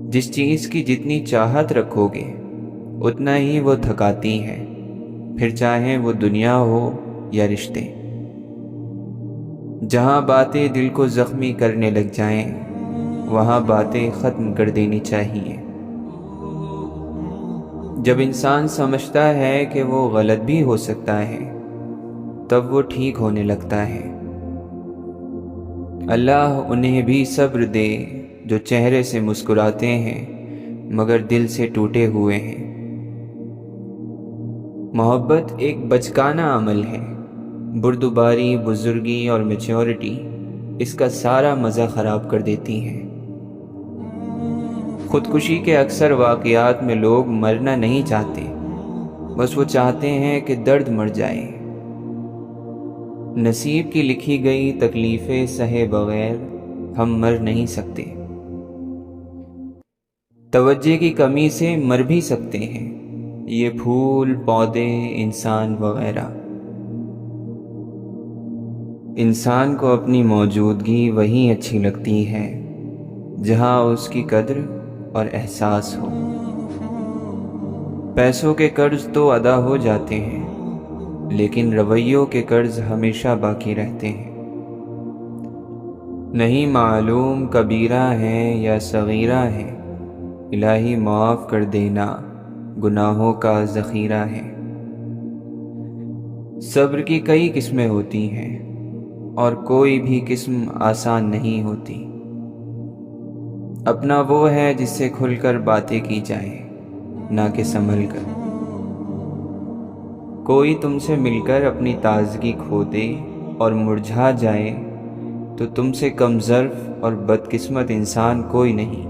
جس چیز کی جتنی چاہت رکھوگے اتنا ہی وہ تھکاتی ہے، پھر چاہے وہ دنیا ہو یا رشتے۔ جہاں باتیں دل کو زخمی کرنے لگ جائیں وہاں باتیں ختم کر دینی چاہیے۔ جب انسان سمجھتا ہے کہ وہ غلط بھی ہو سکتا ہے تب وہ ٹھیک ہونے لگتا ہے۔ اللہ انہیں بھی صبر دے جو چہرے سے مسکراتے ہیں مگر دل سے ٹوٹے ہوئے ہیں۔ محبت ایک بچکانہ عمل ہے، بردباری، بزرگی اور میچورٹی اس کا سارا مزہ خراب کر دیتی ہیں۔ خودکشی کے اکثر واقعات میں لوگ مرنا نہیں چاہتے، بس وہ چاہتے ہیں کہ درد مر جائے۔ نصیب کی لکھی گئی تکلیفیں سہے بغیر ہم مر نہیں سکتے۔ توجہ کی کمی سے مر بھی سکتے ہیں یہ پھول، پودے، انسان وغیرہ۔ انسان کو اپنی موجودگی وہیں اچھی لگتی ہے جہاں اس کی قدر اور احساس ہو۔ پیسوں کے قرض تو ادا ہو جاتے ہیں لیکن رویوں کے قرض ہمیشہ باقی رہتے ہیں۔ نہیں معلوم کبیرہ ہے یا صغیرہ ہے، الہی معاف کر دینا گناہوں کا ذخیرہ ہے۔ صبر کی کئی قسمیں ہوتی ہیں اور کوئی بھی قسم آسان نہیں ہوتی۔ اپنا وہ ہے جس سے کھل کر باتیں کی جائیں نہ کہ سنبھل کر۔ کوئی تم سے مل کر اپنی تازگی کھو دے اور مرجھا جائے تو تم سے کم ظرف اور بدقسمت انسان کوئی نہیں،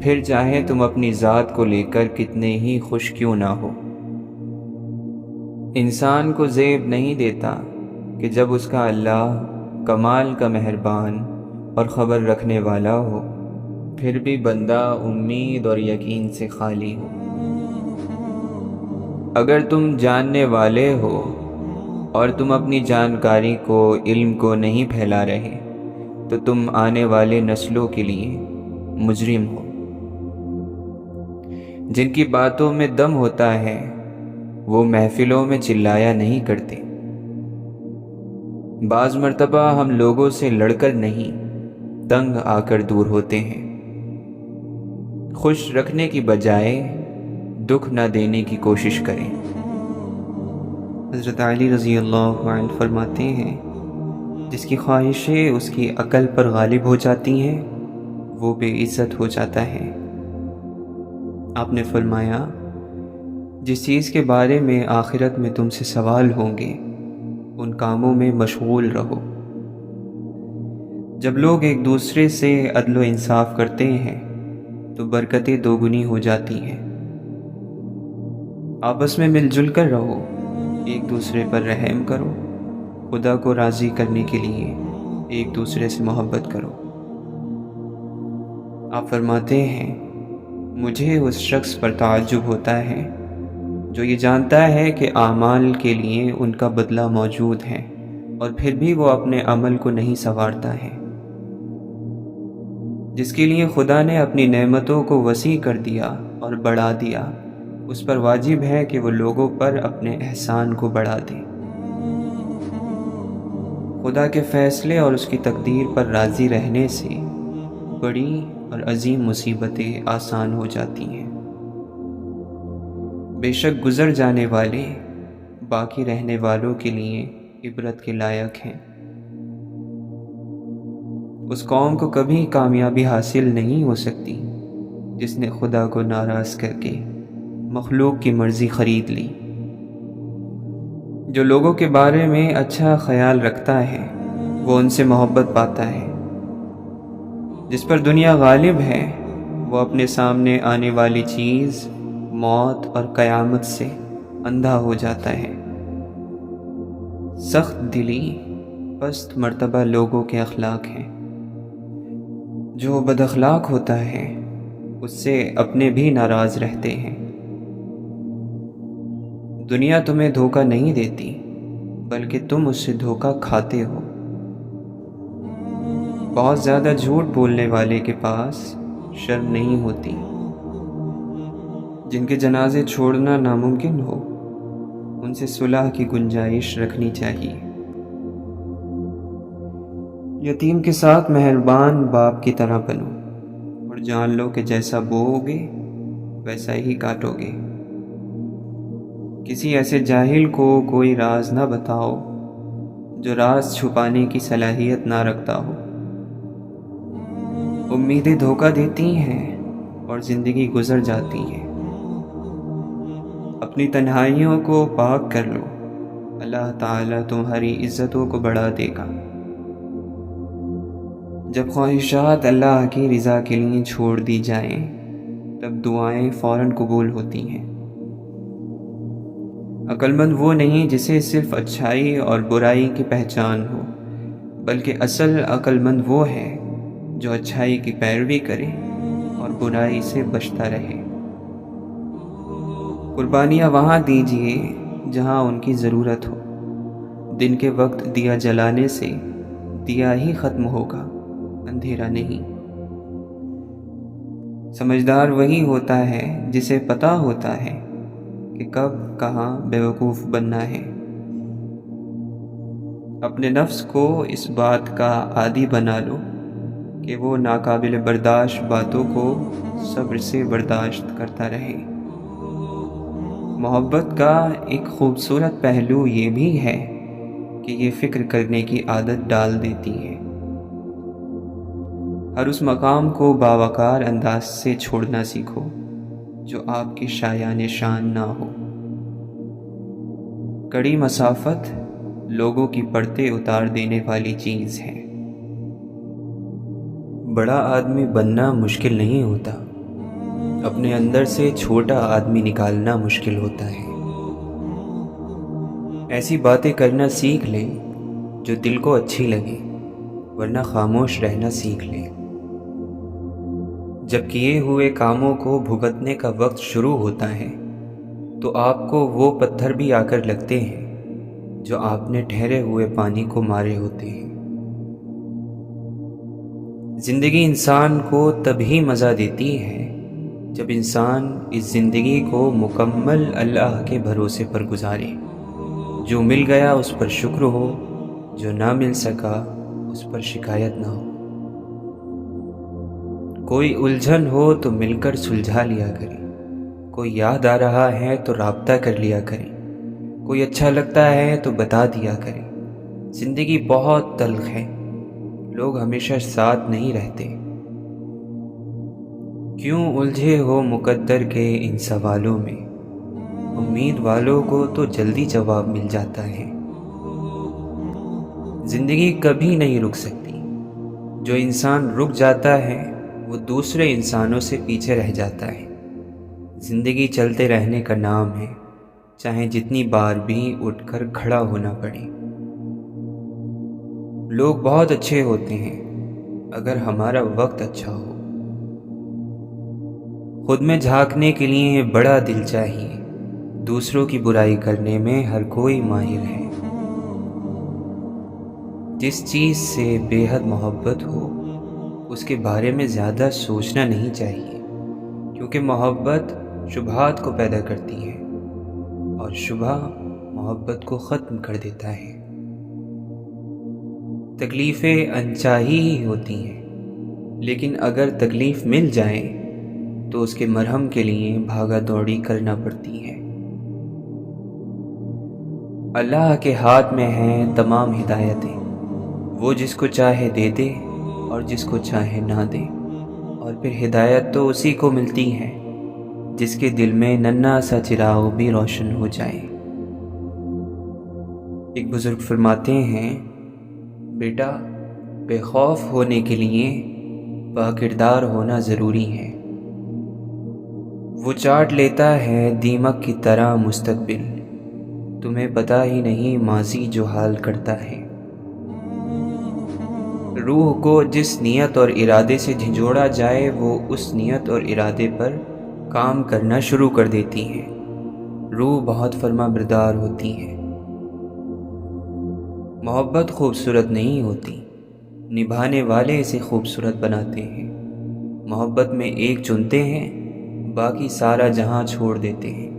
پھر چاہے تم اپنی ذات کو لے کر کتنے ہی خوش کیوں نہ ہو۔ انسان کو زیب نہیں دیتا کہ جب اس کا اللہ کمال کا مہربان اور خبر رکھنے والا ہو، پھر بھی بندہ امید اور یقین سے خالی ہو۔ اگر تم جاننے والے ہو اور تم اپنی جانکاری کو، علم کو نہیں پھیلا رہے تو تم آنے والے نسلوں کے لیے مجرم ہو۔ جن کی باتوں میں دم ہوتا ہے وہ محفلوں میں چلایا نہیں کرتے۔ بعض مرتبہ ہم لوگوں سے لڑ کر نہیں تنگ آ کر دور ہوتے ہیں۔ خوش رکھنے کی بجائے دکھ نہ دینے کی کوشش کریں۔ حضرت علی رضی اللہ عنہ فرماتے ہیں جس کی خواہشیں اس کی عقل پر غالب ہو جاتی ہیں وہ بے عزت ہو جاتا ہے۔ آپ نے فرمایا جس چیز کے بارے میں آخرت میں تم سے سوال ہوں گے ان کاموں میں مشغول رہو۔ جب لوگ ایک دوسرے سے عدل و انصاف کرتے ہیں تو برکتیں دوگنی ہو جاتی ہیں۔ آپس میں مل جل کر رہو، ایک دوسرے پر رحم کرو، خدا کو راضی کرنے کے لیے ایک دوسرے سے محبت کرو۔ آپ فرماتے ہیں مجھے اس شخص پر تعجب ہوتا ہے جو یہ جانتا ہے کہ اعمال کے لیے ان کا بدلہ موجود ہے اور پھر بھی وہ اپنے عمل کو نہیں سنوارتا ہے۔ جس کے لیے خدا نے اپنی نعمتوں کو وسیع کر دیا اور بڑھا دیا، اس پر واجب ہے کہ وہ لوگوں پر اپنے احسان کو بڑھا دے۔ خدا کے فیصلے اور اس کی تقدیر پر راضی رہنے سے بڑی اور عظیم مصیبتیں آسان ہو جاتی ہیں۔ بے شک گزر جانے والے باقی رہنے والوں کے لیے عبرت کے لائق ہیں۔ اس قوم کو کبھی کامیابی حاصل نہیں ہو سکتی جس نے خدا کو ناراض کر کے مخلوق کی مرضی خرید لی۔ جو لوگوں کے بارے میں اچھا خیال رکھتا ہے وہ ان سے محبت پاتا ہے۔ جس پر دنیا غالب ہے وہ اپنے سامنے آنے والی چیز، موت اور قیامت سے اندھا ہو جاتا ہے۔ سخت دلی پست مرتبہ لوگوں کے اخلاق ہیں۔ جو بد اخلاق ہوتا ہے اس سے اپنے بھی ناراض رہتے ہیں۔ دنیا تمہیں دھوکہ نہیں دیتی بلکہ تم اس سے دھوکہ کھاتے ہو۔ بہت زیادہ جھوٹ بولنے والے کے پاس شرم نہیں ہوتی. جن کے جنازے چھوڑنا ناممکن ہو ان سے صلح کی گنجائش رکھنی چاہیے. یتیم کے ساتھ مہربان باپ کی طرح بنو اور جان لو کہ جیسا بوؤ گے ویسا ہی کاٹو گے. کسی ایسے جاہل کو کوئی راز نہ بتاؤ جو راز چھپانے کی صلاحیت نہ رکھتا ہو. امیدیں دھوکہ دیتی ہیں اور زندگی گزر جاتی ہے. اپنی تنہائیوں کو پاک کر لو، اللہ تعالیٰ تمہاری عزتوں کو بڑھا دے گا. جب خواہشات اللہ کی رضا کے لیے چھوڑ دی جائیں تب دعائیں فوراً قبول ہوتی ہیں. عقل مند وہ نہیں جسے صرف اچھائی اور برائی کی پہچان ہو، بلکہ اصل عقل مند وہ ہے جو اچھائی کی پیروی کرے اور برائی سے بچتا رہے. قربانیاں وہاں دیجیے جہاں ان کی ضرورت ہو. دن کے وقت دیا جلانے سے دیا ہی ختم ہوگا، اندھیرا نہیں. سمجھدار وہی ہوتا ہے جسے پتہ ہوتا ہے کہ کب کہاں بیوقوف بننا ہے. اپنے نفس کو اس بات کا عادی بنا لو کہ وہ ناقابل برداشت باتوں کو صبر سے برداشت کرتا رہے. محبت کا ایک خوبصورت پہلو یہ بھی ہے کہ یہ فکر کرنے کی عادت ڈال دیتی ہے. ہر اس مقام کو باوقار انداز سے چھوڑنا سیکھو جو آپ کی شایان شان نہ ہو. کڑی مسافت لوگوں کی پردے اتار دینے والی چیز ہے. بڑا آدمی بننا مشکل نہیں ہوتا، اپنے اندر سے چھوٹا آدمی نکالنا مشکل ہوتا ہے. ایسی باتیں کرنا سیکھ لیں جو دل کو اچھی لگے، ورنہ خاموش رہنا سیکھ لیں. جب کیے ہوئے کاموں کو بھگتنے کا وقت شروع ہوتا ہے تو آپ کو وہ پتھر بھی آ کر لگتے ہیں جو آپ نے ٹھہرے ہوئے پانی کو مارے ہوتے ہیں. زندگی انسان کو تبھی مزہ دیتی ہے جب انسان اس زندگی کو مکمل اللہ کے بھروسے پر گزارے. جو مل گیا اس پر شکر ہو، جو نہ مل سکا اس پر شکایت نہ ہو. کوئی الجھن ہو تو مل کر سلجھا لیا کریں. کوئی یاد آ رہا ہے تو رابطہ کر لیا کریں. کوئی اچھا لگتا ہے تو بتا دیا کریں. زندگی بہت تلخ ہے، لوگ ہمیشہ ساتھ نہیں رہتے. کیوں الجھے ہو مقدر کے ان سوالوں میں؟ امید والوں کو تو جلدی جواب مل جاتا ہے. زندگی کبھی نہیں رک سکتی. جو انسان رک جاتا ہے وہ دوسرے انسانوں سے پیچھے رہ جاتا ہے. زندگی چلتے رہنے کا نام ہے، چاہے جتنی بار بھی اٹھ کر کھڑا ہونا پڑے. لوگ بہت اچھے ہوتے ہیں اگر ہمارا وقت اچھا ہو. خود میں جھانکنے کے لیے بڑا دل چاہیے، دوسروں کی برائی کرنے میں ہر کوئی ماہر ہے. جس چیز سے بے حد محبت ہو اس کے بارے میں زیادہ سوچنا نہیں چاہیے، کیونکہ محبت شبہات کو پیدا کرتی ہے اور شبہ محبت کو ختم کر دیتا ہے. تکلیفیں انچاہی ہی ہوتی ہیں، لیکن اگر تکلیف مل جائے تو اس کے مرہم کے لیے بھاگا دوڑی کرنا پڑتی ہے. اللہ کے ہاتھ میں ہیں تمام ہدایتیں، وہ جس کو چاہے دے دے اور جس کو چاہے نہ دے. اور پھر ہدایت تو اسی کو ملتی ہے جس کے دل میں ننھا سا چراغ بھی روشن ہو جائے. ایک بزرگ فرماتے ہیں، بیٹا بے خوف ہونے کے لیے با کردار ہونا ضروری ہے. وہ چاٹ لیتا ہے دیمک کی طرح مستقبل، تمہیں پتہ ہی نہیں ماضی جو حال کرتا ہے. روح کو جس نیت اور ارادے سے جھنجھوڑا جائے وہ اس نیت اور ارادے پر کام کرنا شروع کر دیتی ہے. روح بہت فرما بردار ہوتی ہے. محبت خوبصورت نہیں ہوتی، نبھانے والے اسے خوبصورت بناتے ہیں۔ محبت میں ایک چنتے ہیں، باقی سارا جہاں چھوڑ دیتے ہیں،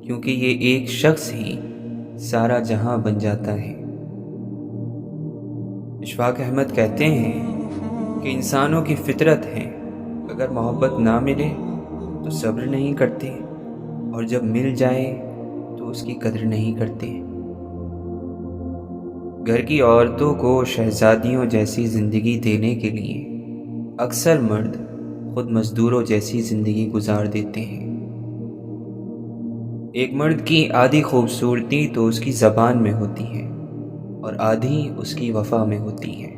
کیونکہ یہ ایک شخص ہی سارا جہاں بن جاتا ہے۔ اشفاق احمد کہتے ہیں کہ انسانوں کی فطرت ہے، اگر محبت نہ ملے تو صبر نہیں کرتے، اور جب مل جائے تو اس کی قدر نہیں کرتے۔ گھر کی عورتوں کو شہزادیوں جیسی زندگی دینے کے لیے اکثر مرد خود مزدوروں جیسی زندگی گزار دیتے ہیں۔ ایک مرد کی آدھی خوبصورتی تو اس کی زبان میں ہوتی ہے اور آدھی اس کی وفا میں ہوتی ہے۔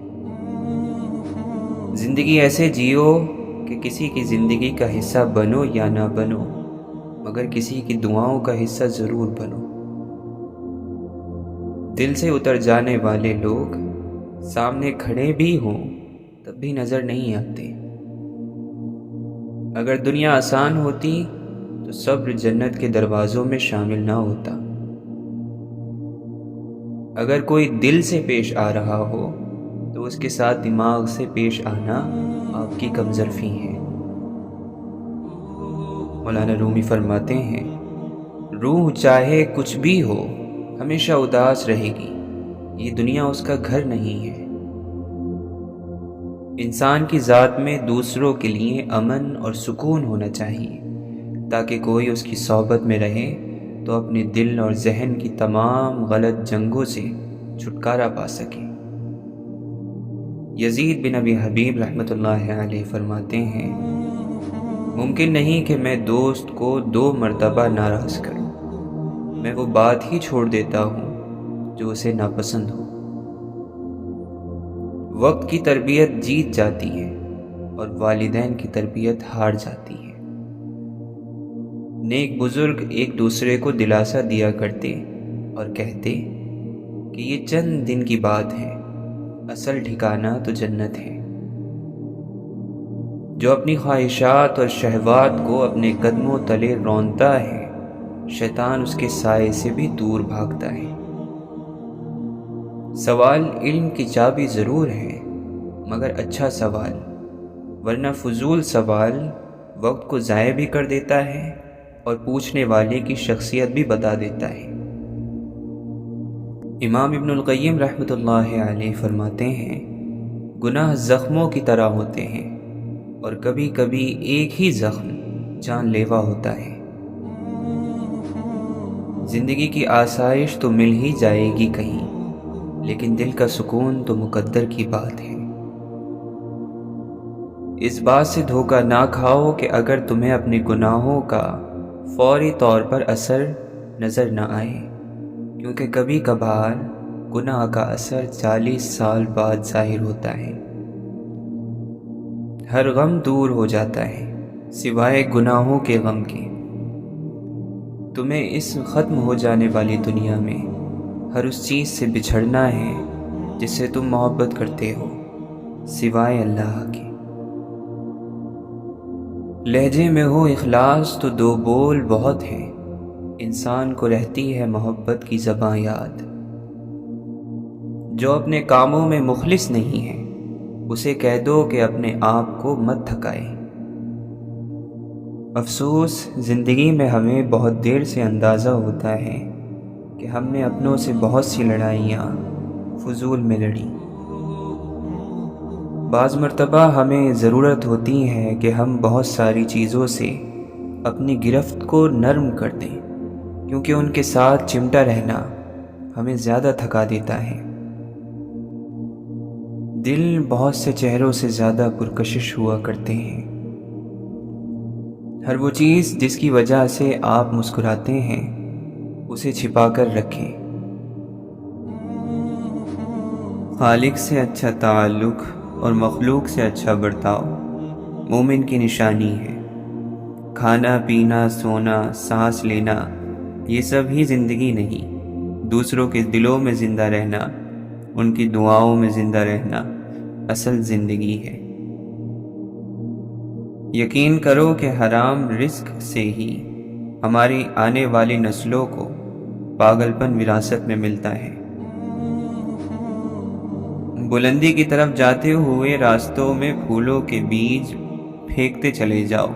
زندگی ایسے جیو کہ کسی کی زندگی کا حصہ بنو یا نہ بنو، مگر کسی کی دعاؤں کا حصہ ضرور بنو۔ دل سے اتر جانے والے لوگ سامنے کھڑے بھی ہوں تب بھی نظر نہیں آتے۔ اگر دنیا آسان ہوتی تو صبر جنت کے دروازوں میں شامل نہ ہوتا۔ اگر کوئی دل سے پیش آ رہا ہو تو اس کے ساتھ دماغ سے پیش آنا آپ کی کمظرفی ہے۔ مولانا رومی فرماتے ہیں، روح چاہے کچھ بھی ہو ہمیشہ اداس رہے گی، یہ دنیا اس کا گھر نہیں ہے۔ انسان کی ذات میں دوسروں کے لیے امن اور سکون ہونا چاہیے، تاکہ کوئی اس کی صحبت میں رہے تو اپنے دل اور ذہن کی تمام غلط جنگوں سے چھٹکارا پا سکے۔ یزید بن ابی حبیب رحمۃ اللہ علیہ فرماتے ہیں، ممکن نہیں کہ میں دوست کو 2 مرتبہ ناراض کروں، میں وہ بات ہی چھوڑ دیتا ہوں جو اسے ناپسند ہو۔ وقت کی تربیت جیت جاتی ہے اور والدین کی تربیت ہار جاتی ہے۔ نیک بزرگ ایک دوسرے کو دلاسا دیا کرتے اور کہتے کہ یہ چند دن کی بات ہے، اصل ٹھکانہ تو جنت ہے۔ جو اپنی خواہشات اور شہوات کو اپنے قدموں تلے رونتا ہے، شیطان اس کے سائے سے بھی دور بھاگتا ہے۔ سوال علم کی چابی ضرور ہے، مگر اچھا سوال، ورنہ فضول سوال وقت کو ضائع بھی کر دیتا ہے اور پوچھنے والے کی شخصیت بھی بتا دیتا ہے۔ امام ابن القیم رحمۃ اللہ علیہ فرماتے ہیں، گناہ زخموں کی طرح ہوتے ہیں اور کبھی کبھی ایک ہی زخم جان لیوا ہوتا ہے۔ زندگی کی آسائش تو مل ہی جائے گی کہیں، لیکن دل کا سکون تو مقدر کی بات ہے۔ اس بات سے دھوکہ نہ کھاؤ کہ اگر تمہیں اپنے گناہوں کا فوری طور پر اثر نظر نہ آئے، کیونکہ کبھی کبھار گناہ کا اثر 40 سال بعد ظاہر ہوتا ہے۔ ہر غم دور ہو جاتا ہے سوائے گناہوں کے غم کے۔ تمہیں اس ختم ہو جانے والی دنیا میں ہر اس چیز سے بچھڑنا ہے جس سے تم محبت کرتے ہو، سوائے اللہ کے۔ لہجے میں ہو اخلاص تو 2 بول بہت ہیں، انسان کو رہتی ہے محبت کی زباں یاد۔ جو اپنے کاموں میں مخلص نہیں ہے اسے کہہ دو کہ اپنے آپ کو مت تھکائے۔ افسوس زندگی میں ہمیں بہت دیر سے اندازہ ہوتا ہے کہ ہم نے اپنوں سے بہت سی لڑائیاں فضول میں لڑیں۔ بعض مرتبہ ہمیں ضرورت ہوتی ہے کہ ہم بہت ساری چیزوں سے اپنی گرفت کو نرم کر دیں، کیونکہ ان کے ساتھ چمٹا رہنا ہمیں زیادہ تھکا دیتا ہے۔ دل بہت سے چہروں سے زیادہ پرکشش ہوا کرتے ہیں۔ ہر وہ چیز جس کی وجہ سے آپ مسکراتے ہیں اسے چھپا کر رکھیں۔ خالق سے اچھا تعلق اور مخلوق سے اچھا برتاؤ مومن کی نشانی ہے۔ کھانا پینا سونا سانس لینا یہ سب ہی زندگی نہیں، دوسروں کے دلوں میں زندہ رہنا، ان کی دعاؤں میں زندہ رہنا اصل زندگی ہے۔ یقین کرو کہ حرام رزق سے ہی ہماری آنے والی نسلوں کو پاگل پن وراثت میں ملتا ہے۔ بلندی کی طرف جاتے ہوئے راستوں میں پھولوں کے بیج پھینکتے چلے جاؤ،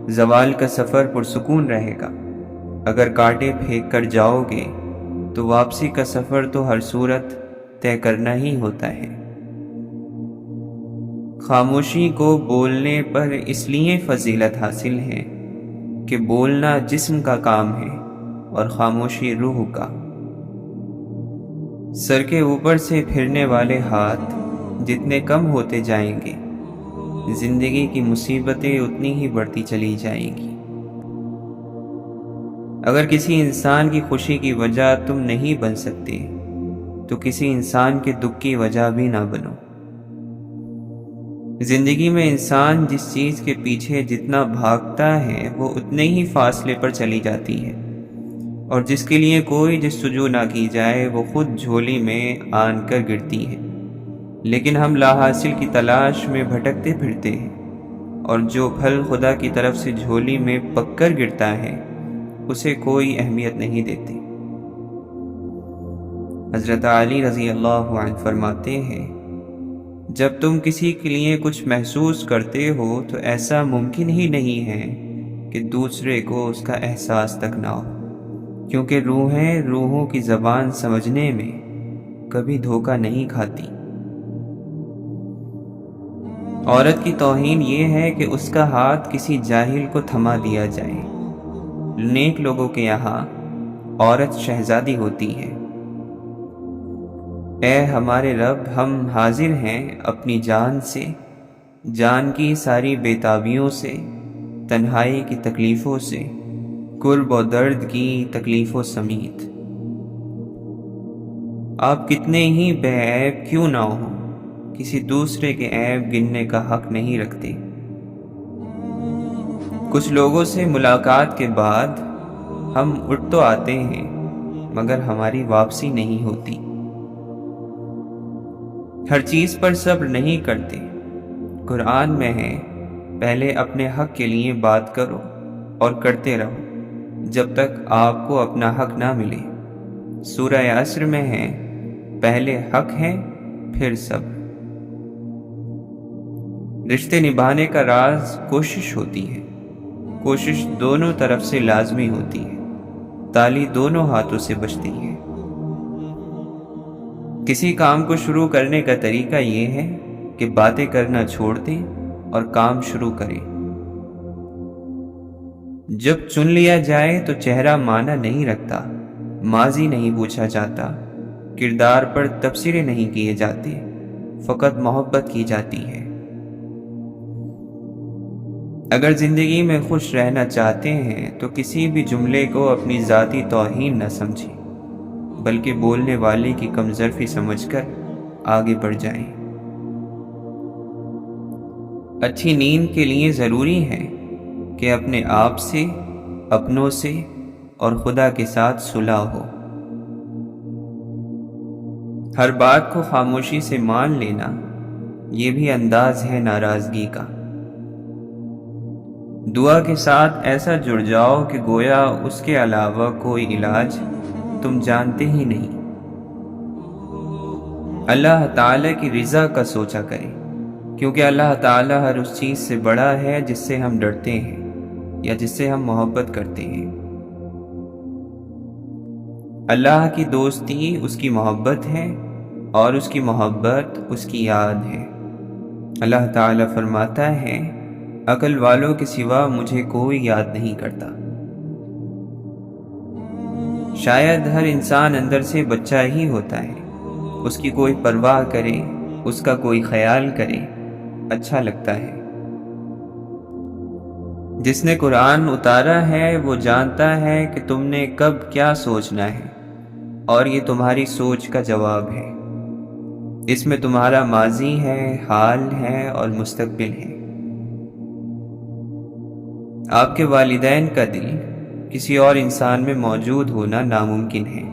زوال کا سفر پرسکون رہے گا۔ اگر کانٹے پھینک کر جاؤ گے تو واپسی کا سفر تو ہر صورت طے کرنا ہی ہوتا ہے۔ خاموشی کو بولنے پر اس لیے فضیلت حاصل ہے کہ بولنا جسم کا کام ہے اور خاموشی روح کا۔ سر کے اوپر سے پھرنے والے ہاتھ جتنے کم ہوتے جائیں گے، زندگی کی مصیبتیں اتنی ہی بڑھتی چلی جائیں گی۔ اگر کسی انسان کی خوشی کی وجہ تم نہیں بن سکتے تو کسی انسان کے دکھ کی وجہ بھی نہ بنو۔ زندگی میں انسان جس چیز کے پیچھے جتنا بھاگتا ہے وہ اتنے ہی فاصلے پر چلی جاتی ہے، اور جس کے لیے کوئی جستجو نہ کی جائے وہ خود جھولی میں آن کر گرتی ہے۔ لیکن ہم لا حاصل کی تلاش میں بھٹکتے پھرتے ہیں، اور جو پھل خدا کی طرف سے جھولی میں پک کر گرتا ہے اسے کوئی اہمیت نہیں دیتے۔ حضرت علی رضی اللہ عنہ فرماتے ہیں، جب تم کسی کے لیے کچھ محسوس کرتے ہو تو ایسا ممکن ہی نہیں ہے کہ دوسرے کو اس کا احساس تک نہ ہو، کیونکہ روحیں روحوں کی زبان سمجھنے میں کبھی دھوکہ نہیں کھاتی۔ عورت کی توہین یہ ہے کہ اس کا ہاتھ کسی جاہل کو تھما دیا جائے۔ نیک لوگوں کے یہاں عورت شہزادی ہوتی ہے۔ اے ہمارے رب، ہم حاضر ہیں اپنی جان سے، جان کی ساری بےتابیوں سے، تنہائی کی تکلیفوں سے، قرب و درد کی تکلیفوں سمیت۔ آپ کتنے ہی بے عیب کیوں نہ ہوں، کسی دوسرے کے عیب گننے کا حق نہیں رکھتے۔ کچھ لوگوں سے ملاقات کے بعد ہم اٹھ تو آتے ہیں مگر ہماری واپسی نہیں ہوتی۔ ہر چیز پر صبر نہیں کرتے۔ قرآن میں ہے، پہلے اپنے حق کے لیے بات کرو اور کرتے رہو جب تک آپ کو اپنا حق نہ ملے۔ سورہ عصر میں ہے، پہلے حق ہے پھر صبر۔ رشتے نبھانے کا راز کوشش ہوتی ہے۔ کوشش دونوں طرف سے لازمی ہوتی ہے، تالی دونوں ہاتھوں سے بجتی ہے۔ کسی کام کو شروع کرنے کا طریقہ یہ ہے کہ باتیں کرنا چھوڑ دیں اور کام شروع کریں۔ جب چن لیا جائے تو چہرہ معنی نہیں رکھتا، ماضی نہیں پوچھا جاتا، کردار پر تبصرے نہیں کیے جاتے، فقط محبت کی جاتی ہے۔ اگر زندگی میں خوش رہنا چاہتے ہیں تو کسی بھی جملے کو اپنی ذاتی توہین نہ سمجھیں، بلکہ بولنے والے کی کمظرفی سمجھ کر آگے بڑھ جائیں۔ اچھی نیند کے لیے ضروری ہے کہ اپنے آپ سے، اپنوں سے اور خدا کے ساتھ صلح ہو۔ ہر بات کو خاموشی سے مان لینا، یہ بھی انداز ہے ناراضگی کا۔ دعا کے ساتھ ایسا جڑ جاؤ کہ گویا اس کے علاوہ کوئی علاج تم جانتے ہی نہیں۔ اللہ تعالیٰ کی رضا کا سوچا کریں، کیونکہ اللہ تعالیٰ ہر اس چیز سے بڑا ہے جس سے ہم ڈرتے ہیں یا جس سے ہم محبت کرتے ہیں۔ اللہ کی دوستی اس کی محبت ہے اور اس کی محبت اس کی یاد ہے۔ اللہ تعالیٰ فرماتا ہے، عقل والوں کے سوا مجھے کوئی یاد نہیں کرتا۔ شاید ہر انسان اندر سے بچہ ہی ہوتا ہے، اس کی کوئی پرواہ کرے، اس کا کوئی خیال کرے، اچھا لگتا ہے۔ جس نے قرآن اتارا ہے وہ جانتا ہے کہ تم نے کب کیا سوچنا ہے، اور یہ تمہاری سوچ کا جواب ہے۔ اس میں تمہارا ماضی ہے، حال ہے اور مستقبل ہے۔ آپ کے والدین کا دل کسی اور انسان میں موجود ہونا ناممکن ہے۔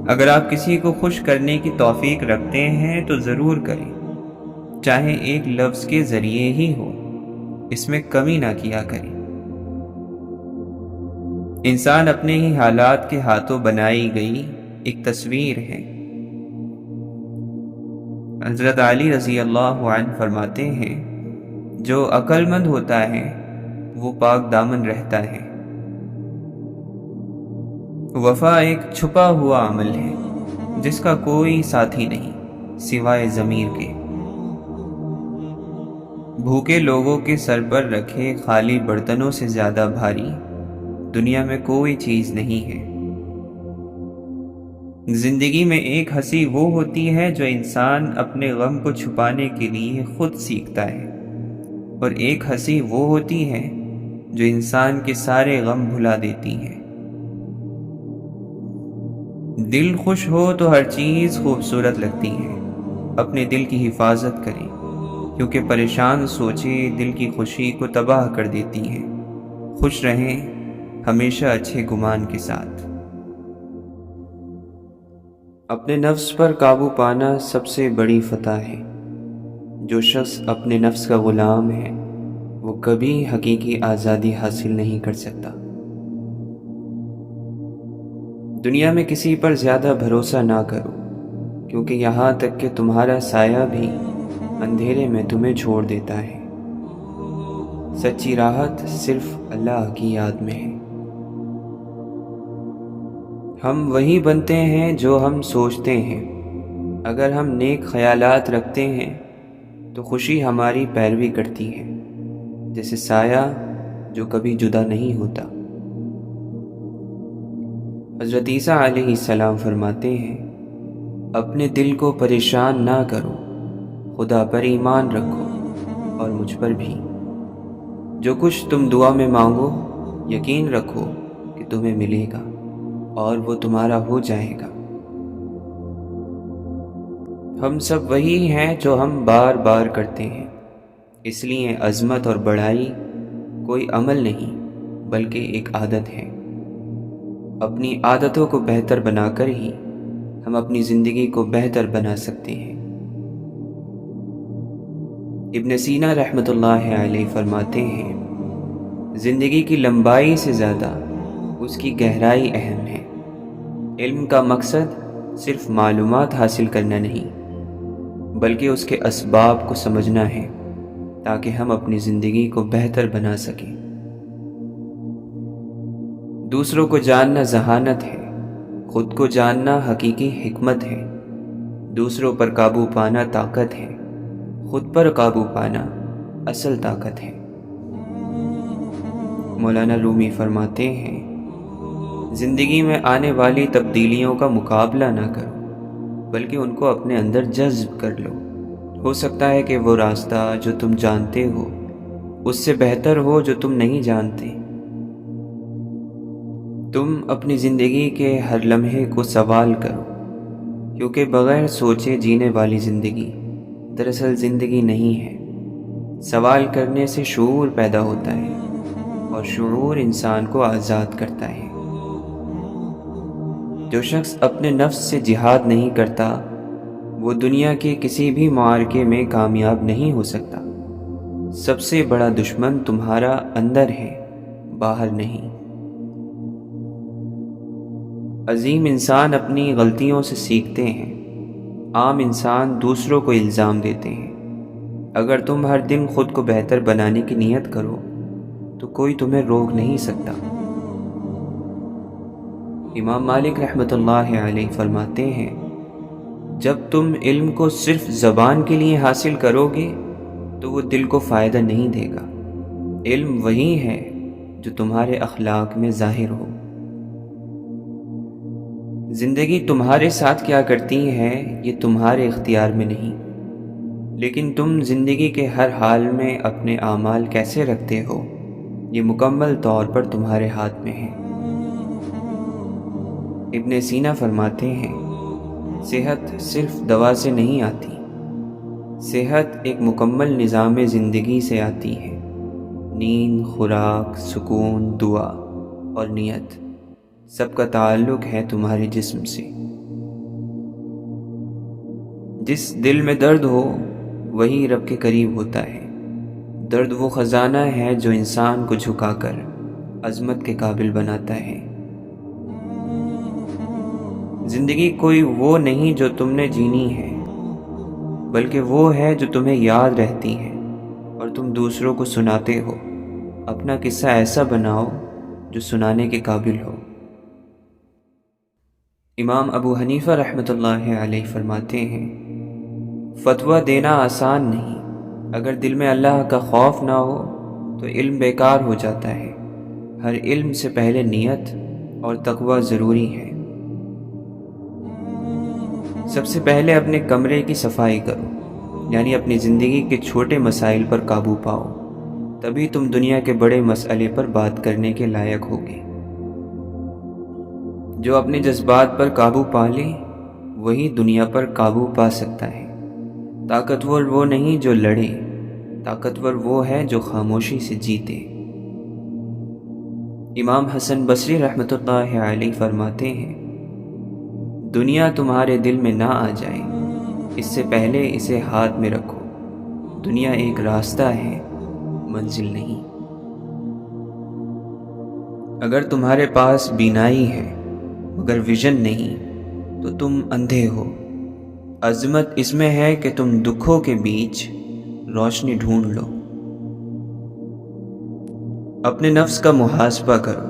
اگر آپ کسی کو خوش کرنے کی توفیق رکھتے ہیں تو ضرور کریں، چاہے ایک لفظ کے ذریعے ہی ہو، اس میں کمی نہ کیا کریں۔ انسان اپنے ہی حالات کے ہاتھوں بنائی گئی ایک تصویر ہے۔ حضرت علی رضی اللہ عنہ فرماتے ہیں جو عقل مند ہوتا ہے وہ پاک دامن رہتا ہے۔ وفا ایک چھپا ہوا عمل ہے جس کا کوئی ساتھی نہیں سوائے ضمیر کے۔ بھوکے لوگوں کے سر پر رکھے خالی برتنوں سے زیادہ بھاری دنیا میں کوئی چیز نہیں ہے۔ زندگی میں ایک ہنسی وہ ہوتی ہے جو انسان اپنے غم کو چھپانے کے لیے خود سیکھتا ہے، اور ایک ہنسی وہ ہوتی ہے جو انسان کے سارے غم بھلا دیتی ہے۔ دل خوش ہو تو ہر چیز خوبصورت لگتی ہے۔ اپنے دل کی حفاظت کریں کیونکہ پریشان سوچیں دل کی خوشی کو تباہ کر دیتی ہیں۔ خوش رہیں ہمیشہ اچھے گمان کے ساتھ۔ اپنے نفس پر قابو پانا سب سے بڑی فتح ہے۔ جو شخص اپنے نفس کا غلام ہے وہ کبھی حقیقی آزادی حاصل نہیں کر سکتا۔ دنیا میں کسی پر زیادہ بھروسہ نہ کرو کیونکہ یہاں تک کہ تمہارا سایہ بھی اندھیرے میں تمہیں چھوڑ دیتا ہے۔ سچی راحت صرف اللہ کی یاد میں ہے۔ ہم وہی بنتے ہیں جو ہم سوچتے ہیں۔ اگر ہم نیک خیالات رکھتے ہیں تو خوشی ہماری پیروی کرتی ہے، جیسے سایہ جو کبھی جدا نہیں ہوتا۔ حضرت عیسیٰ علیہ السلام فرماتے ہیں اپنے دل کو پریشان نہ کرو، خدا پر ایمان رکھو اور مجھ پر بھی۔ جو کچھ تم دعا میں مانگو یقین رکھو کہ تمہیں ملے گا اور وہ تمہارا ہو جائے گا۔ ہم سب وہی ہیں جو ہم بار بار کرتے ہیں، اس لیے عظمت اور بڑائی کوئی عمل نہیں بلکہ ایک عادت ہے۔ اپنی عادتوں کو بہتر بنا کر ہی ہم اپنی زندگی کو بہتر بنا سکتے ہیں۔ ابن سینا رحمۃ اللہ علیہ فرماتے ہیں زندگی کی لمبائی سے زیادہ اس کی گہرائی اہم ہے۔ علم کا مقصد صرف معلومات حاصل کرنا نہیں بلکہ اس کے اسباب کو سمجھنا ہے تاکہ ہم اپنی زندگی کو بہتر بنا سکیں۔ دوسروں کو جاننا ذہانت ہے، خود کو جاننا حقیقی حکمت ہے۔ دوسروں پر قابو پانا طاقت ہے، خود پر قابو پانا اصل طاقت ہے۔ مولانا رومی فرماتے ہیں زندگی میں آنے والی تبدیلیوں کا مقابلہ نہ کرو بلکہ ان کو اپنے اندر جذب کر لو۔ ہو سکتا ہے کہ وہ راستہ جو تم جانتے ہو اس سے بہتر ہو جو تم نہیں جانتے۔ تم اپنی زندگی کے ہر لمحے کو سوال کرو کیونکہ بغیر سوچے جینے والی زندگی دراصل زندگی نہیں ہے۔ سوال کرنے سے شعور پیدا ہوتا ہے اور شعور انسان کو آزاد کرتا ہے۔ جو شخص اپنے نفس سے جہاد نہیں کرتا وہ دنیا کے کسی بھی معرکے میں کامیاب نہیں ہو سکتا۔ سب سے بڑا دشمن تمہارا اندر ہے، باہر نہیں۔ عظیم انسان اپنی غلطیوں سے سیکھتے ہیں، عام انسان دوسروں کو الزام دیتے ہیں۔ اگر تم ہر دن خود کو بہتر بنانے کی نیت کرو تو کوئی تمہیں روک نہیں سکتا۔ امام مالک رحمۃ اللہ علیہ فرماتے ہیں جب تم علم کو صرف زبان کے لیے حاصل کرو گے تو وہ دل کو فائدہ نہیں دے گا۔ علم وہی ہے جو تمہارے اخلاق میں ظاہر ہو۔ زندگی تمہارے ساتھ کیا کرتی ہے یہ تمہارے اختیار میں نہیں، لیکن تم زندگی کے ہر حال میں اپنے اعمال کیسے رکھتے ہو یہ مکمل طور پر تمہارے ہاتھ میں ہے۔ ابن سینا فرماتے ہیں صحت صرف دوا سے نہیں آتی، صحت ایک مکمل نظام زندگی سے آتی ہے۔ نیند، خوراک، سکون، دعا اور نیت سب کا تعلق ہے تمہارے جسم سے۔ جس دل میں درد ہو وہی رب کے قریب ہوتا ہے۔ درد وہ خزانہ ہے جو انسان کو جھکا کر عظمت کے قابل بناتا ہے۔ زندگی کوئی وہ نہیں جو تم نے جینی ہے بلکہ وہ ہے جو تمہیں یاد رہتی ہیں اور تم دوسروں کو سناتے ہو۔ اپنا قصہ ایسا بناؤ جو سنانے کے قابل ہو۔ امام ابو حنیفہ رحمۃ اللہ علیہ فرماتے ہیں، فتویٰ دینا آسان نہیں، اگر دل میں اللہ کا خوف نہ ہو تو علم بیکار ہو جاتا ہے۔ ہر علم سے پہلے نیت اور تقوی ضروری ہے۔ سب سے پہلے اپنے کمرے کی صفائی کرو، یعنی اپنی زندگی کے چھوٹے مسائل پر قابو پاؤ، تبھی تم دنیا کے بڑے مسئلے پر بات کرنے کے لائق ہوگے۔ جو اپنے جذبات پر قابو پا لے وہی دنیا پر قابو پا سکتا ہے۔ طاقتور وہ نہیں جو لڑے، طاقتور وہ ہے جو خاموشی سے جیتے۔ امام حسن بصری رحمۃ اللہ علیہ فرماتے ہیں، دنیا تمہارے دل میں نہ آ جائے اس سے پہلے اسے ہاتھ میں رکھو۔ دنیا ایک راستہ ہے، منزل نہیں۔ اگر تمہارے پاس بینائی ہے مگر ویژن نہیں تو تم اندھے ہو۔ عظمت اس میں ہے کہ تم دکھوں کے بیچ روشنی ڈھونڈ لو۔ اپنے نفس کا محاسبہ کرو،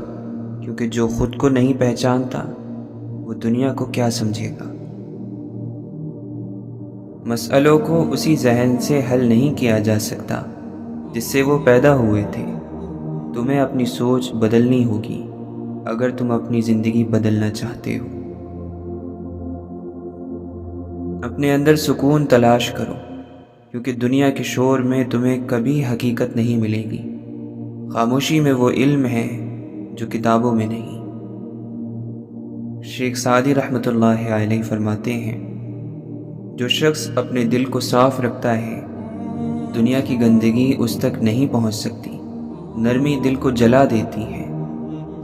کیونکہ جو خود کو نہیں پہچانتا وہ دنیا کو کیا سمجھے گا۔ مسئلوں کو اسی ذہن سے حل نہیں کیا جا سکتا جس سے وہ پیدا ہوئے تھے۔ تمہیں اپنی سوچ بدلنی ہوگی اگر تم اپنی زندگی بدلنا چاہتے ہو۔ اپنے اندر سکون تلاش کرو، کیونکہ دنیا کے شور میں تمہیں کبھی حقیقت نہیں ملے گی۔ خاموشی میں وہ علم ہے جو کتابوں میں نہیں۔ شیخ سعدی رحمۃ اللہ علیہ فرماتے ہیں، جو شخص اپنے دل کو صاف رکھتا ہے دنیا کی گندگی اس تک نہیں پہنچ سکتی۔ نرمی دل کو جلا دیتی ہے،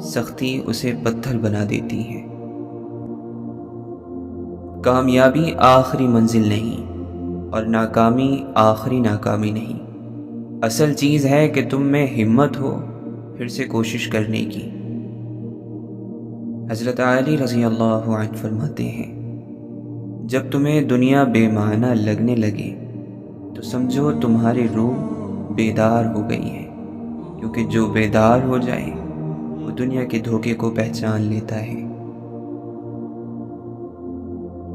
سختی اسے پتھر بنا دیتی ہے۔ کامیابی آخری منزل نہیں اور ناکامی آخری ناکامی نہیں۔ اصل چیز ہے کہ تم میں ہمت ہو پھر سے کوشش کرنے کی۔ حضرت علی رضی اللہ عنہ فرماتے ہیں، جب تمہیں دنیا بے معنی لگنے لگے تو سمجھو تمہاری روح بیدار ہو گئی ہے، کیونکہ جو بیدار ہو جائے وہ دنیا کے دھوکے کو پہچان لیتا ہے۔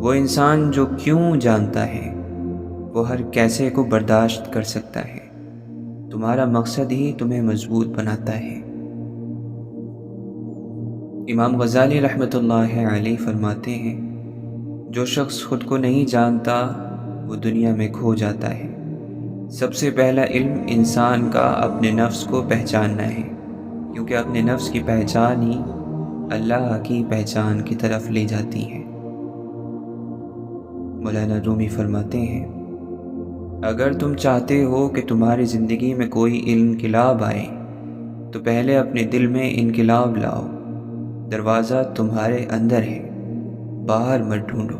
وہ انسان جو کیوں جانتا ہے وہ ہر کیسے کو برداشت کر سکتا ہے۔ تمہارا مقصد ہی تمہیں مضبوط بناتا ہے۔ امام غزالی رحمۃ اللہ علیہ فرماتے ہیں، جو شخص خود کو نہیں جانتا وہ دنیا میں کھو جاتا ہے۔ سب سے پہلا علم انسان کا اپنے نفس کو پہچاننا ہے، کیونکہ اپنے نفس کی پہچان ہی اللہ کی پہچان کی طرف لے جاتی ہے۔ مولانا رومی فرماتے ہیں، اگر تم چاہتے ہو کہ تمہاری زندگی میں کوئی انقلاب آئے تو پہلے اپنے دل میں انقلاب لاؤ۔ دروازہ تمہارے اندر ہے، باہر مت ڈھونڈو۔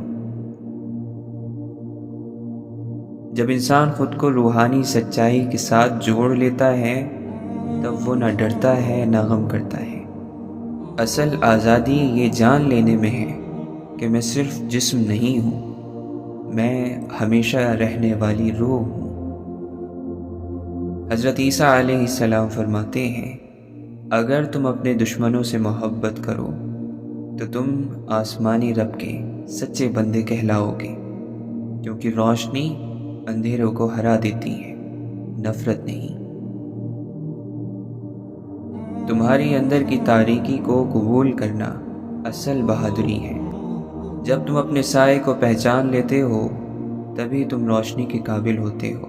جب انسان خود کو روحانی سچائی کے ساتھ جوڑ لیتا ہے تب وہ نہ ڈرتا ہے نہ غم کرتا ہے۔ اصل آزادی یہ جان لینے میں ہے کہ میں صرف جسم نہیں ہوں، میں ہمیشہ رہنے والی روح ہوں۔ حضرت عیسیٰ علیہ السلام فرماتے ہیں، اگر تم اپنے دشمنوں سے محبت کرو تو تم آسمانی رب کے سچے بندے کہلاؤ گے، کیونکہ روشنی اندھیروں کو ہرا دیتی ہے، نفرت نہیں۔ تمہاری اندر کی تاریکی کو قبول کرنا اصل بہادری ہے۔ جب تم اپنے سائے کو پہچان لیتے ہو تبھی تم روشنی کے قابل ہوتے ہو۔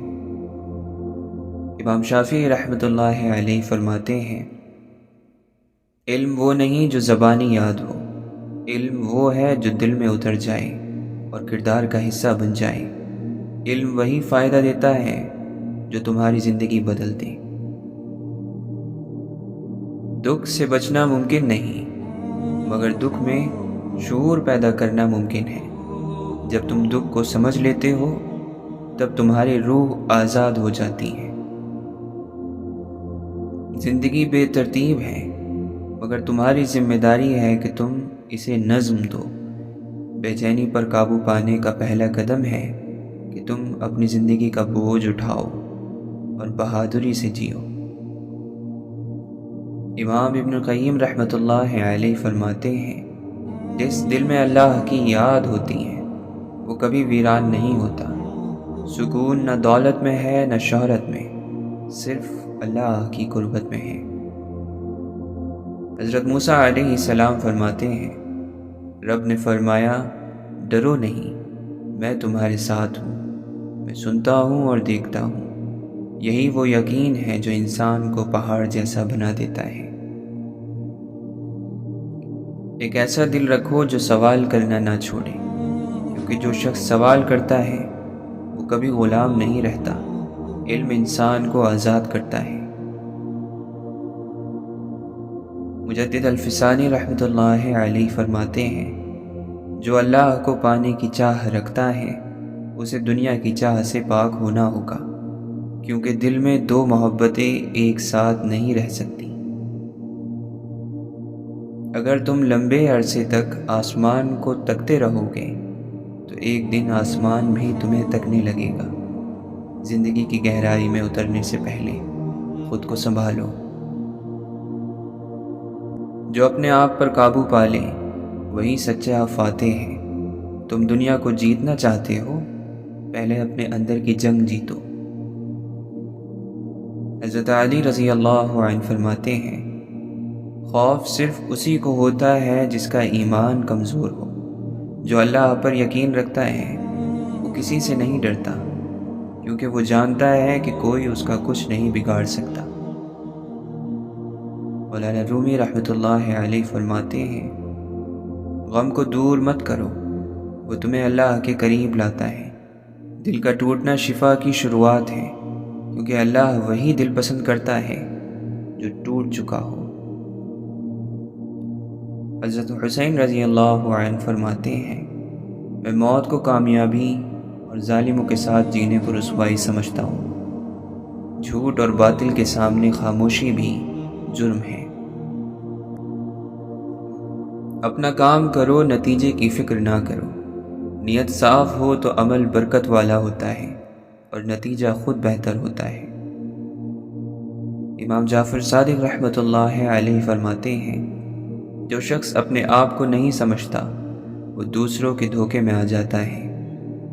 امام شافعی رحمۃ اللہ علیہ فرماتے ہیں، علم وہ نہیں جو زبانی یاد ہو، علم وہ ہے جو دل میں اتر جائے اور کردار کا حصہ بن جائے۔ علم وہی فائدہ دیتا ہے جو تمہاری زندگی بدل دے۔ دکھ سے بچنا ممکن نہیں، مگر دکھ میں شعور پیدا کرنا ممکن ہے۔ جب تم دکھ کو سمجھ لیتے ہو تب تمہاری روح آزاد ہو جاتی ہے۔ زندگی بے ترتیب ہے، مگر تمہاری ذمہ داری ہے کہ تم اسے نظم دو۔ بے چینی پر قابو پانے کا پہلا قدم ہے کہ تم اپنی زندگی کا بوجھ اٹھاؤ اور بہادری سے جیو۔ امام ابن القیم رحمۃ اللہ علیہ فرماتے ہیں، جس دل میں اللہ کی یاد ہوتی ہے وہ کبھی ویران نہیں ہوتا۔ سکون نہ دولت میں ہے نہ شہرت میں، صرف اللہ کی قربت میں ہے۔ حضرت موسیٰ علیہ السلام فرماتے ہیں، رب نے فرمایا، ڈرو نہیں، میں تمہارے ساتھ ہوں، میں سنتا ہوں اور دیکھتا ہوں۔ یہی وہ یقین ہے جو انسان کو پہاڑ جیسا بنا دیتا ہے۔ ایک ایسا دل رکھو جو سوال کرنا نہ چھوڑے، کیونکہ جو شخص سوال کرتا ہے وہ کبھی غلام نہیں رہتا۔ علم انسان کو آزاد کرتا ہے۔ مجدد الفسانی رحمۃ اللہ علیہ فرماتے ہیں، جو اللہ کو پانے کی چاہ رکھتا ہے اسے دنیا کی چاہ سے پاک ہونا ہوگا، کیونکہ دل میں دو محبتیں ایک ساتھ نہیں رہ سکتی۔ اگر تم لمبے عرصے تک آسمان کو تکتے رہو گے تو ایک دن آسمان بھی تمہیں تکنے لگے گا۔ زندگی کی گہرائی میں اترنے سے پہلے خود کو سنبھالو۔ جو اپنے آپ پر قابو پا لے وہی سچا فاتح ہے۔ تم دنیا کو جیتنا چاہتے ہو، پہلے اپنے اندر کی جنگ جیتو۔ حضرت علی رضی اللہ عنہ فرماتے ہیں، خوف صرف اسی کو ہوتا ہے جس کا ایمان کمزور ہو۔ جو اللہ پر یقین رکھتا ہے وہ کسی سے نہیں ڈرتا، کیونکہ وہ جانتا ہے کہ کوئی اس کا کچھ نہیں بگاڑ سکتا۔ مولانا رومی رحمۃ اللہ علیہ فرماتے ہیں، غم کو دور مت کرو، وہ تمہیں اللہ کے قریب لاتا ہے۔ دل کا ٹوٹنا شفا کی شروعات ہے، کیونکہ اللہ وہی دل پسند کرتا ہے جو ٹوٹ چکا ہو۔ حضرت حسین رضی اللہ عنہ فرماتے ہیں، میں موت کو کامیابی اور ظالموں کے ساتھ جینے کو رسوائی سمجھتا ہوں۔ جھوٹ اور باطل کے سامنے خاموشی بھی جرم ہے۔ اپنا کام کرو، نتیجے کی فکر نہ کرو۔ نیت صاف ہو تو عمل برکت والا ہوتا ہے اور نتیجہ خود بہتر ہوتا ہے۔ امام جعفر صادق رحمۃ اللہ علیہ فرماتے ہیں، جو شخص اپنے آپ کو نہیں سمجھتا وہ دوسروں کے دھوکے میں آ جاتا ہے۔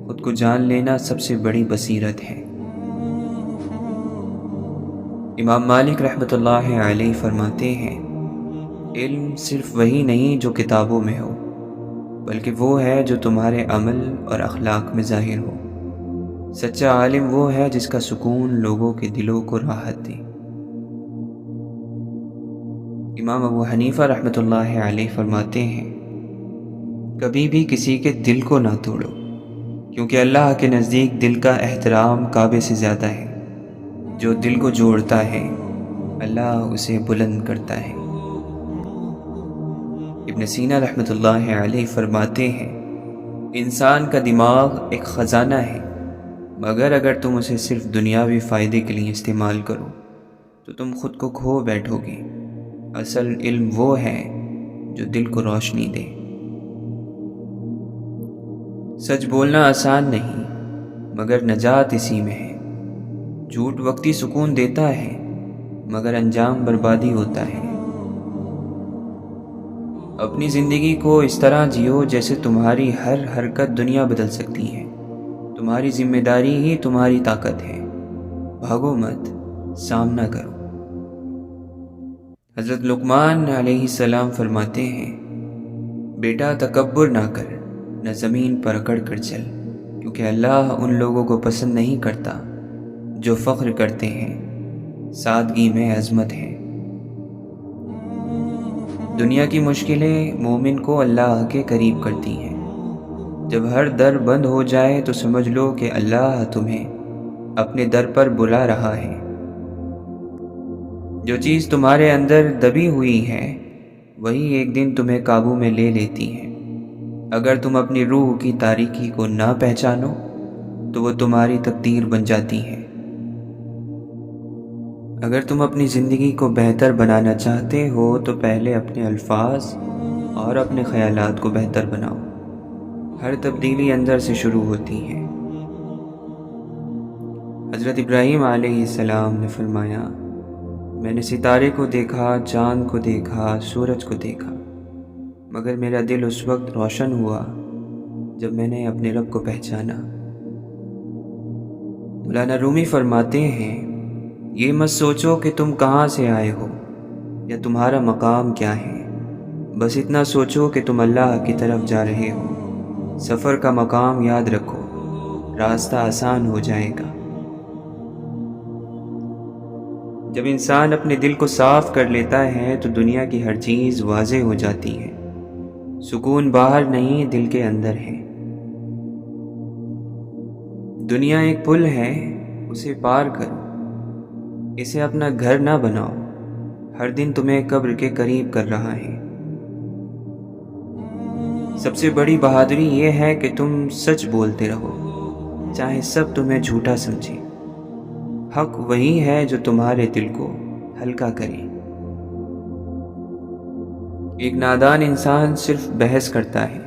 خود کو جان لینا سب سے بڑی بصیرت ہے۔ امام مالک رحمۃ اللہ علیہ فرماتے ہیں، علم صرف وہی نہیں جو کتابوں میں ہو، بلکہ وہ ہے جو تمہارے عمل اور اخلاق میں ظاہر ہو۔ سچا عالم وہ ہے جس کا سکون لوگوں کے دلوں کو راحت دے۔ امام ابو حنیفہ رحمۃ اللہ علیہ فرماتے ہیں، کبھی بھی کسی کے دل کو نہ توڑو، کیونکہ اللہ کے نزدیک دل کا احترام کعبے سے زیادہ ہے۔ جو دل کو جوڑتا ہے اللہ اسے بلند کرتا ہے۔ ابن سینا رحمۃ اللہ علیہ فرماتے ہیں، انسان کا دماغ ایک خزانہ ہے، مگر اگر تم اسے صرف دنیاوی فائدے کے لیے استعمال کرو تو تم خود کو کھو بیٹھو گے۔ اصل علم وہ ہے جو دل کو روشنی دے۔ سچ بولنا آسان نہیں، مگر نجات اسی میں ہے۔ جھوٹ وقتی سکون دیتا ہے، مگر انجام بربادی ہوتا ہے۔ اپنی زندگی کو اس طرح جیو جیسے تمہاری ہر حرکت دنیا بدل سکتی ہے۔ تمہاری ذمہ داری ہی تمہاری طاقت ہے۔ بھاگو مت، سامنا کرو۔ حضرت لقمان علیہ السلام فرماتے ہیں، بیٹا تکبر نہ کر، نہ زمین پر اکڑ کر چل، کیونکہ اللہ ان لوگوں کو پسند نہیں کرتا جو فخر کرتے ہیں۔ سادگی میں عظمت ہے۔ دنیا کی مشکلیں مومن کو اللہ کے قریب کرتی ہیں۔ جب ہر در بند ہو جائے تو سمجھ لو کہ اللہ تمہیں اپنے در پر بلا رہا ہے۔ جو چیز تمہارے اندر دبی ہوئی ہے وہی ایک دن تمہیں قابو میں لے لیتی ہے۔ اگر تم اپنی روح کی تاریکی کو نہ پہچانو تو وہ تمہاری تقدیر بن جاتی ہے۔ اگر تم اپنی زندگی کو بہتر بنانا چاہتے ہو تو پہلے اپنے الفاظ اور اپنے خیالات کو بہتر بناؤ۔ ہر تبدیلی اندر سے شروع ہوتی ہے۔ حضرت ابراہیم علیہ السلام نے فرمایا، میں نے ستارے کو دیکھا، چاند کو دیکھا، سورج کو دیکھا، مگر میرا دل اس وقت روشن ہوا جب میں نے اپنے رب کو پہچانا۔ مولانا رومی فرماتے ہیں، یہ مت سوچو کہ تم کہاں سے آئے ہو یا تمہارا مقام کیا ہے، بس اتنا سوچو کہ تم اللہ کی طرف جا رہے ہو۔ سفر کا مقام یاد رکھو، راستہ آسان ہو جائے گا۔ جب انسان اپنے دل کو صاف کر لیتا ہے تو دنیا کی ہر چیز واضح ہو جاتی ہے۔ سکون باہر نہیں، دل کے اندر ہے۔ دنیا ایک پل ہے، اسے پار کرو، اسے اپنا گھر نہ بناؤ، ہر دن تمہیں قبر کے قریب کر رہا ہے۔ سب سے بڑی بہادری یہ ہے کہ تم سچ بولتے رہو، چاہے سب تمہیں جھوٹا سمجھے۔ حق وہی ہے جو تمہارے دل کو ہلکا کرے۔ ایک نادان انسان صرف بحث کرتا ہے،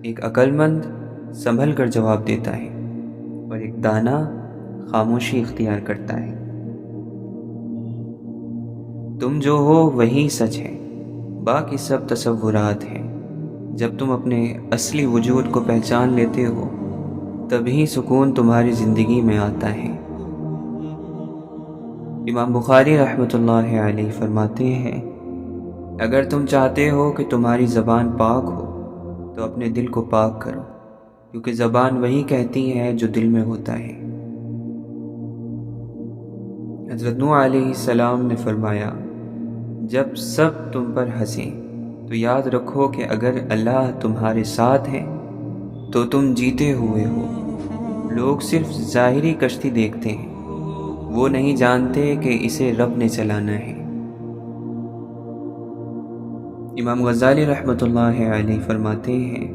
ایک عقل مند سنبھل کر جواب دیتا ہے، اور ایک دانا خاموشی اختیار کرتا ہے۔ تم جو ہو وہی سچ ہے، باقی سب تصورات ہیں۔ جب تم اپنے اصلی وجود کو پہچان لیتے ہو تبھی سکون تمہاری زندگی میں آتا ہے۔ امام بخاری رحمۃ اللہ علیہ فرماتے ہیں، اگر تم چاہتے ہو کہ تمہاری زبان پاک ہو تو اپنے دل کو پاک کرو، کیونکہ زبان وہی کہتی ہے جو دل میں ہوتا ہے۔ حضرت نوح علیہ السلام نے فرمایا، جب سب تم پر ہنسیں تو یاد رکھو کہ اگر اللہ تمہارے ساتھ ہے تو تم جیتے ہوئے ہو۔ لوگ صرف ظاہری کشتی دیکھتے ہیں، وہ نہیں جانتے کہ اسے رب نے چلانا ہے۔ امام غزالی رحمۃ اللہ علیہ فرماتے ہیں،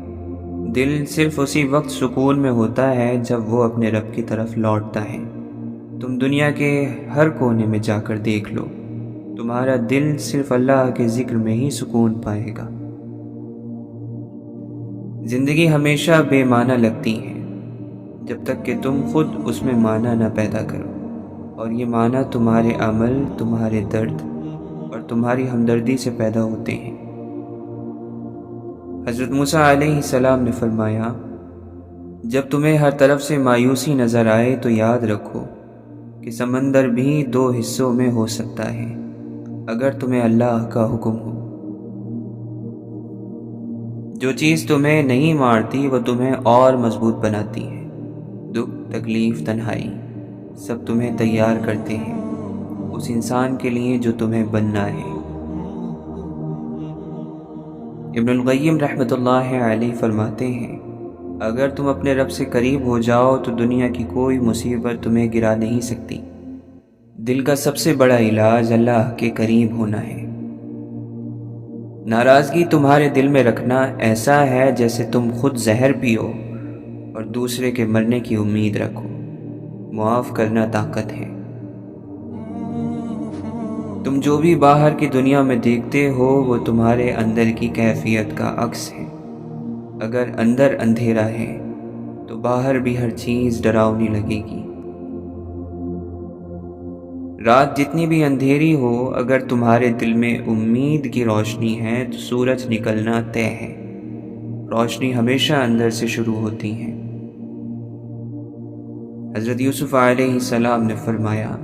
دل صرف اسی وقت سکون میں ہوتا ہے جب وہ اپنے رب کی طرف لوٹتا ہے۔ تم دنیا کے ہر کونے میں جا کر دیکھ لو، تمہارا دل صرف اللہ کے ذکر میں ہی سکون پائے گا۔ زندگی ہمیشہ بے معنی لگتی ہے جب تک کہ تم خود اس میں معنی نہ پیدا کرو، اور یہ معنی تمہارے عمل، تمہارے درد اور تمہاری ہمدردی سے پیدا ہوتے ہیں۔ حضرت موسیٰ علیہ السلام نے فرمایا، جب تمہیں ہر طرف سے مایوسی نظر آئے تو یاد رکھو کہ سمندر بھی 2 حصوں میں ہو سکتا ہے اگر تمہیں اللہ کا حکم ہو۔ جو چیز تمہیں نہیں مارتی وہ تمہیں اور مضبوط بناتی ہے۔ دکھ، تکلیف، تنہائی سب تمہیں تیار کرتے ہیں اس انسان کے لیے جو تمہیں بننا ہے۔ ابن القیم رحمۃ اللہ علیہ فرماتے ہیں، اگر تم اپنے رب سے قریب ہو جاؤ تو دنیا کی کوئی مصیبت تمہیں گرا نہیں سکتی۔ دل کا سب سے بڑا علاج اللہ کے قریب ہونا ہے۔ ناراضگی تمہارے دل میں رکھنا ایسا ہے جیسے تم خود زہر پیو اور دوسرے کے مرنے کی امید رکھو۔ معاف کرنا طاقت ہے۔ تم جو بھی باہر کی دنیا میں دیکھتے ہو وہ تمہارے اندر کی کیفیت کا عکس ہے۔ اگر اندر اندھیرا ہے تو باہر بھی ہر چیز ڈراؤنی لگے گی۔ رات جتنی بھی اندھیری ہو، اگر تمہارے دل میں امید کی روشنی ہے تو سورج نکلنا طے ہے۔ روشنی ہمیشہ اندر سے شروع ہوتی ہے۔ حضرت یوسف علیہ السلام نے فرمایا،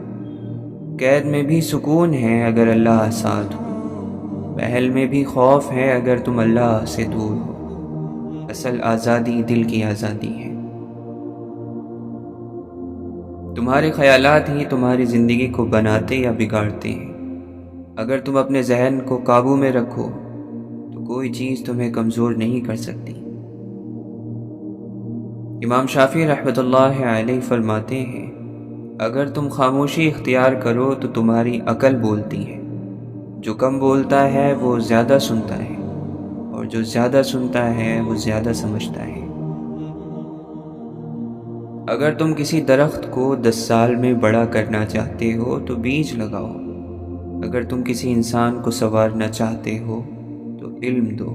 قید میں بھی سکون ہے اگر اللہ ساتھ ہو، محل میں بھی خوف ہے اگر تم اللہ سے دور ہو۔ اصل آزادی دل کی آزادی ہے۔ تمہارے خیالات ہی تمہاری زندگی کو بناتے یا بگاڑتے ہیں۔ اگر تم اپنے ذہن کو قابو میں رکھو تو کوئی چیز تمہیں کمزور نہیں کر سکتی۔ امام شافعی رحمۃ اللہ علیہ فرماتے ہیں، اگر تم خاموشی اختیار کرو تو تمہاری عقل بولتی ہے۔ جو کم بولتا ہے وہ زیادہ سنتا ہے، اور جو زیادہ سنتا ہے وہ زیادہ سمجھتا ہے۔ اگر تم کسی درخت کو 10 سال میں بڑا کرنا چاہتے ہو تو بیج لگاؤ۔ اگر تم کسی انسان کو سنوارنا چاہتے ہو تو علم دو۔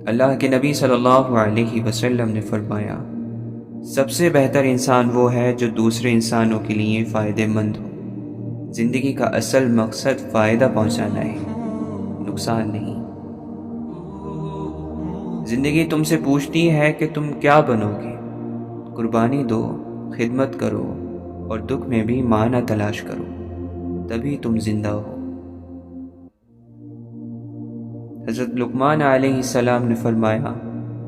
اللہ کے نبی صلی اللہ علیہ وسلم نے فرمایا، سب سے بہتر انسان وہ ہے جو دوسرے انسانوں کے لیے فائدہ مند ہو۔ زندگی کا اصل مقصد فائدہ پہنچانا ہے، نقصان نہیں۔ زندگی تم سے پوچھتی ہے کہ تم کیا بنو گے؟ قربانی دو، خدمت کرو اور دکھ میں بھی معنی تلاش کرو، تبھی تم زندہ ہو۔ حضرت لقمان علیہ السلام نے فرمایا،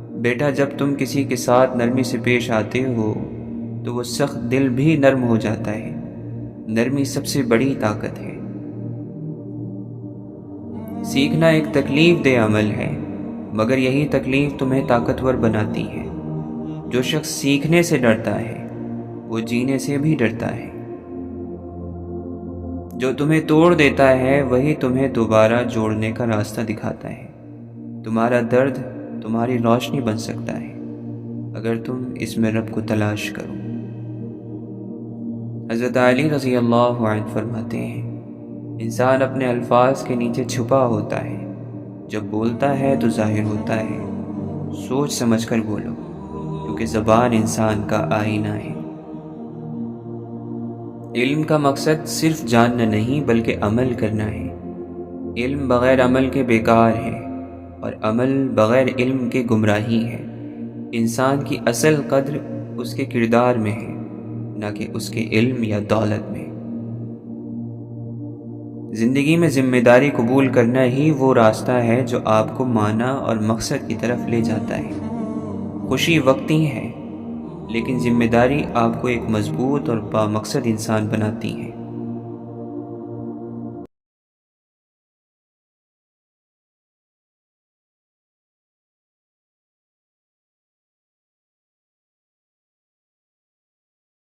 بیٹا جب تم کسی کے ساتھ نرمی سے پیش آتے ہو تو وہ سخت دل بھی نرم ہو جاتا ہے۔ نرمی سب سے بڑی طاقت ہے۔ سیکھنا ایک تکلیف دہ عمل ہے، مگر یہی تکلیف تمہیں طاقتور بناتی ہے۔ جو شخص سیکھنے سے ڈرتا ہے وہ جینے سے بھی ڈرتا ہے۔ جو تمہیں توڑ دیتا ہے وہی تمہیں دوبارہ جوڑنے کا راستہ دکھاتا ہے۔ تمہارا درد تمہاری روشنی بن سکتا ہے اگر تم اس میں رب کو تلاش کرو۔ حضرت علی رضی اللہ عنہ فرماتے ہیں، انسان اپنے الفاظ کے نیچے چھپا ہوتا ہے، جب بولتا ہے تو ظاہر ہوتا ہے۔ سوچ سمجھ کر بولو، کیونکہ زبان انسان کا آئینہ ہے۔ علم کا مقصد صرف جاننا نہیں بلکہ عمل کرنا ہے۔ علم بغیر عمل کے بیکار ہے اور عمل بغیر علم کے گمراہی ہے۔ انسان کی اصل قدر اس کے کردار میں ہے، نہ کہ اس کے علم یا دولت میں۔ زندگی میں ذمہ داری قبول کرنا ہی وہ راستہ ہے جو آپ کو معنی اور مقصد کی طرف لے جاتا ہے۔ خوشی وقتی ہے، لیکن ذمہ داری آپ کو ایک مضبوط اور بامقصد انسان بناتی ہے۔